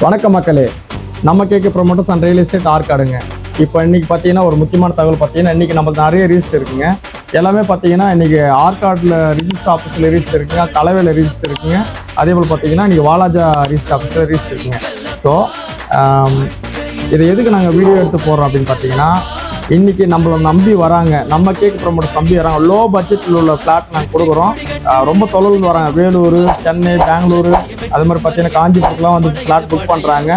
வணக்கம் மக்களே, நம்ம கேட்க ப்ரொமோட்டர்ஸ் அண்ட் ரியல் எஸ்டேட் ஆர்காடுங்க. இப்போ இன்றைக்கி பார்த்தீங்கன்னா ஒரு முக்கியமான தகவல் பார்த்தீங்கன்னா, இன்றைக்கி நம்மளுக்கு நிறைய ரிஜிஸ்டர் இருக்குங்க. எல்லாமே பார்த்தீங்கன்னா இன்றைக்கி ஆர்காடில் ரிஜிஸ்டர் ஆஃபீஸில் ரிஜிஸ்டர் இருக்குங்க, கலவையில் ரிஜிஸ்டர் இருக்குங்க. அதே போல் பார்த்தீங்கன்னா இன்றைக்கி வாலாஜா ரிஜிஸ்டர் ஆஃபீஸில் ரிஜிஸ்டர் இருக்குங்க. ஸோ இதை எதுக்கு நாங்கள் வீடியோ எடுத்து போடுறோம் அப்படின்னு பார்த்தீங்கன்னா, இன்றைக்கி நம்மளை நம்பி வராங்க, நம்ம கேட்க ப்ரொமோட்டர்ஸ் நம்பி வராங்க. லோ பட்ஜெட்டில் உள்ள ஃப்ளாட் நாங்கள் கொடுக்குறோம். ரொம்ப தொலைவில் வராங்க, வேலூர், சென்னை, பெங்களூரு, அது மாதிரி பார்த்தீங்கன்னா காஞ்சிபுரத்துலாம் வந்து ஃப்ளாட் புக் பண்ணுறாங்க.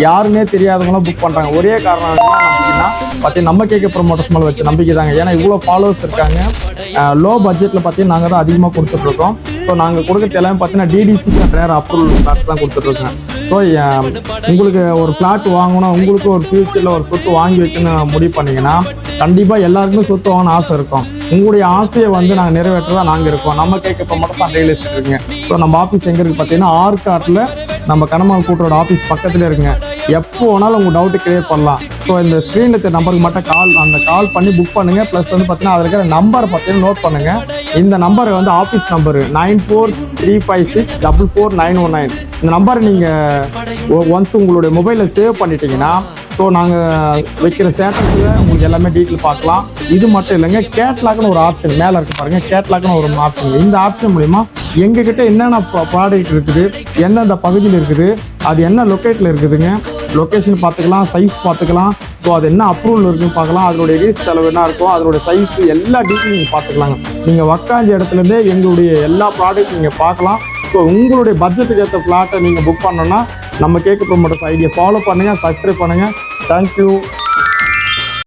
யாருன்னே தெரியாதவங்களாம் புக் பண்ணுறாங்க. ஒரே காரணம் நம்பிக்கைன்னா பார்த்தீங்கன்னா நம்ம கேட்க ப்ரொமோட்டர்ஸ் மேலே வச்சு நம்பிக்கை தாங்க. ஏன்னா இவ்வளோ ஃபாலோவர்ஸ் இருக்காங்க. லோ பட்ஜெட்டில் பார்த்தீங்கன்னா நாங்கள் தான் அதிகமாக கொடுத்துட்ருக்கோம். ஸோ நாங்கள் கொடுக்குறது எல்லாமே பார்த்தீங்கன்னா டிடிசிக்கு ரேர் அப்ரூவல் ஃப்ளாட்ஸ் தான் கொடுத்துட்ருக்கோம். ஸோ உங்களுக்கு ஒரு ஃப்ளாட் வாங்கணும், உங்களுக்கு ஒரு ஃபியூச்சரில் ஒரு சொத்து வாங்கி வைக்கணும்னு முடிவு பண்ணிங்கன்னா கண்டிப்பாக எல்லாருக்குமே சொத்து வாங்கணும்னு ஆசை இருக்கும். உங்களுடைய ஆசையை வந்து நாங்கள் நிறைவேற்றதான் நாங்கள் இருக்கோம். நம்ம கேட்க ப்ரொமோட்டர்ஸ் அண்ட் ரியல் எஸ்டேட் இருக்குங்க. ஸோ நம்ம ஆஃபீஸ் எங்கே இருக்குது பார்த்தீங்கன்னா ஆர்காட்டில் நம்ம கனமால் கூட்டரோட ஆஃபீஸ் பக்கத்துலேயே இருக்குங்க. எப்போ வேணாலும் உங்கள் டவுட்டு கிளியர் பண்ணலாம். ஸோ இந்த ஸ்க்ரீனில் இருக்க நம்பருக்கு மட்டும் கால் பண்ணி புக் பண்ணுங்கள். ப்ளஸ் வந்து பார்த்தீங்கன்னா அதில் இருக்கிற நம்பரை பார்த்தீங்கன்னா நோட் பண்ணுங்கள். இந்த நம்பர் வந்து ஆஃபீஸ் நம்பரு 9435644919. இந்த நம்பரை நீங்கள் ஒன்ஸ் உங்களுடைய மொபைலில் சேவ் பண்ணிட்டீங்கன்னா ஸோ நாங்கள் வைக்கிற ஸ்டேட்டஸில் உங்களுக்கு எல்லாமே டீட்டெயில் பார்க்கலாம். இது மட்டும் இல்லைங்க, கேட்லாக்னு ஒரு ஆப்ஷன் மேலே இருக்குது பாருங்கள். கேட்லாக்னு ஒரு ஆப்ஷன். இந்த ஆப்ஷன் மூலிமா எங்ககிட்ட என்னென்ன ப்ராடக்ட் இருக்குது, எந்தெந்த பகுதியில் இருக்குது, அது என்ன லொக்கேட்டில் இருக்குதுங்க, லொக்கேஷன் பார்த்துக்கலாம், சைஸ் பார்த்துக்கலாம். ஸோ அது என்ன அப்ரூவல் இருக்குன்னு பார்க்கலாம். அதனுடைய ரீஸ் செலவு என்ன இருக்கும், அதனுடைய சைஸ் எல்லா டீட்டெயிலும் நீங்கள் பார்த்துக்கலாங்க. நீங்கள் உக்காஞ்ச இடத்துலேருந்தே எங்களுடைய எல்லா ப்ராடக்ட் நீங்கள் பார்க்கலாம். ஸோ உங்களுடைய பட்ஜெட்டுக்கு ஏற்ற ஃப்ளாட்டை நீங்கள் புக் பண்ணோன்னா நம்ம கேட்க ப்ரொமோட்டர்ஸ் ஐடியா ஃபாலோ பண்ணுங்கள், சப்ஸ்கிரைப் பண்ணுங்கள். தேங்க்யூ.